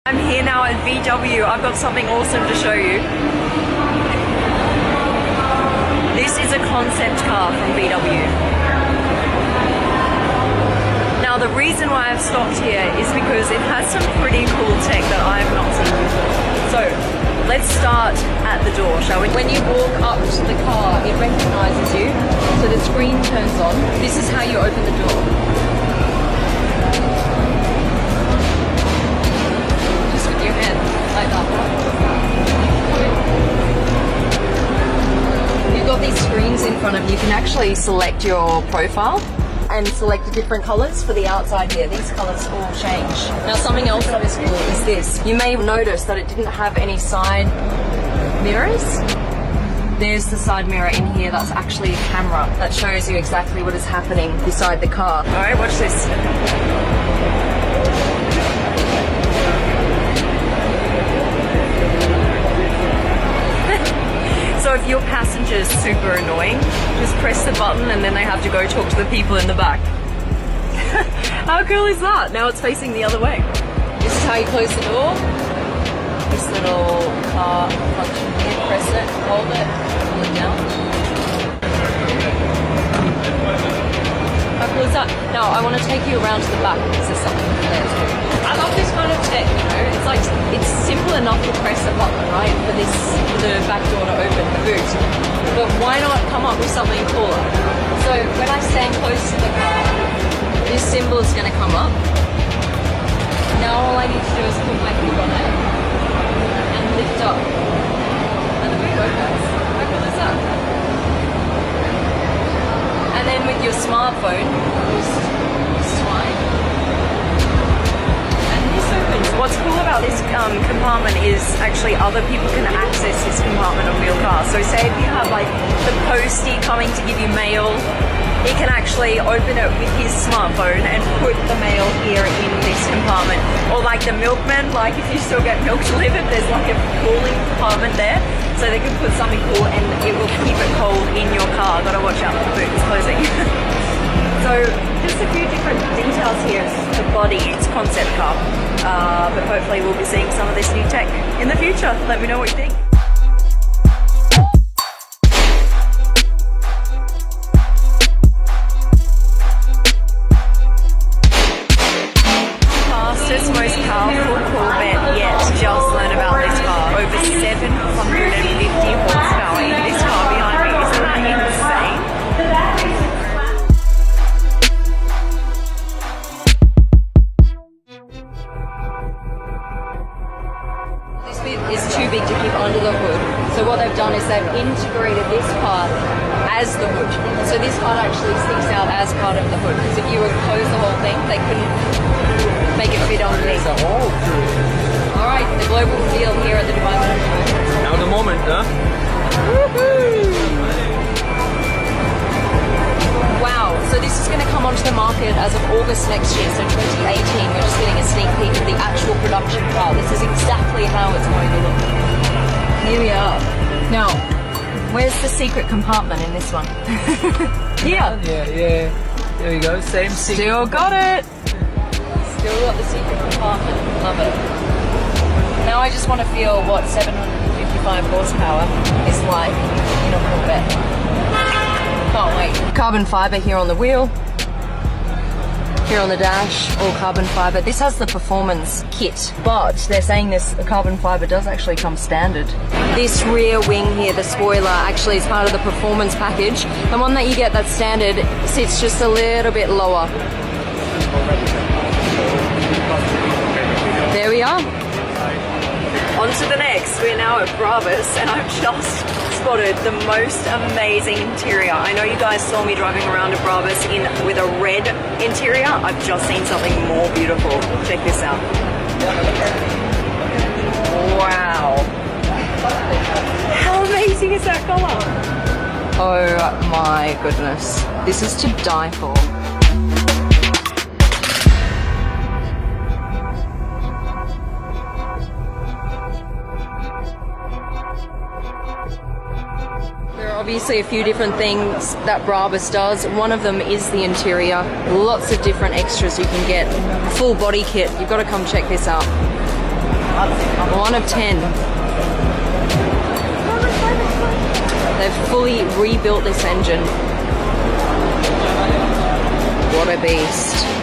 I'm here now at VW. I've got something awesome to show you. This is a concept car from VW. Now the reason why I've stopped here is because it has some pretty cool tech that I have not seen before. So let's start at the door, shall we? When you walk up to the car, it recognizes you. So the screen turns on. This is how you open the door. Just with your hand, like that. You've got these screens in front of you. You can actually select your profile and select different colors for the outside here. These colors all change. Now something else that is cool is this. You may notice that it didn't have any side mirrors. There's the side mirror in here. That's actually a camera that shows you exactly what is happening beside the car. All right, watch this. So if your passenger's super annoying, just press the button and then they have to go talk to the people in the back. How cool is that? Now it's facing the other way. This is how you close the door. This little car function here, press it, hold it, pull it down. How cool is that? Now I want to take you around to the back because there's something there too. I love this kind of tech, you know, it's like, it's simple enough to press a button, right, for the back door to open, the boot. But why not come up with something cooler? So when I stand close to the car, this symbol is going to come up. Now all I need to do is put my foot on it and lift up. And the boot opens. How cool is that? And then with your smartphone, just swipe. What's cool about this compartment is actually other people can access this compartment of your car. So say if you have like the postie coming to give you mail, he can actually open it with his smartphone and put the mail here in this compartment. Or like the milkman, like if you still get milk delivered, there's like a cooling compartment there. So they can put something cool and it will keep it cold in your car. Gotta watch out, the boot is closing. So just a few different details here. The body, it's concept car. But hopefully we'll be seeing some of this new tech in the future. Let me know what you think. Fastest, most powerful Corvette yet. Just learned about this car. Over 750 horsepower in this car behind me. Isn't that insane? Is too big to keep under the hood. So what they've done is they've integrated this part as the hood. So this part actually sticks out as part of the hood. Because if you were to close the whole thing, they couldn't make it fit underneath. Alright, the global feel here at the Dubai Motor Show. Now the moment, huh? Woohoo! Wow, so this is going to come onto the market as of August next year, so 2018. We're just getting a sneak peek of the actual production car. This is exactly how it's going to look. Here we are. Now, where's the secret compartment in this one? Here. Yeah. There you go. Same secret. Still got it. Still got the secret compartment. Love it. Now I just want to feel what 755 horsepower is like in a Corvette. Can't wait. Carbon fiber here on the wheel. Here on the dash, all carbon fiber. This has the performance kit, but they're saying this carbon fiber does actually come standard. This rear wing here, the spoiler, actually is part of the performance package. The one that you get that's standard sits just a little bit lower. There we are. On to the next. We're now at Brabus and I've just spotted the most amazing interior. I know you guys saw me driving around at Brabus with a red interior. I've just seen something more beautiful. Check this out. Wow. How amazing is that color? Oh my goodness. This is to die for. Obviously a few different things that Brabus does. One of them is the interior. Lots of different extras you can get. Full body kit. You've got to come check this out. 1 of 10. They've fully rebuilt this engine. What a beast.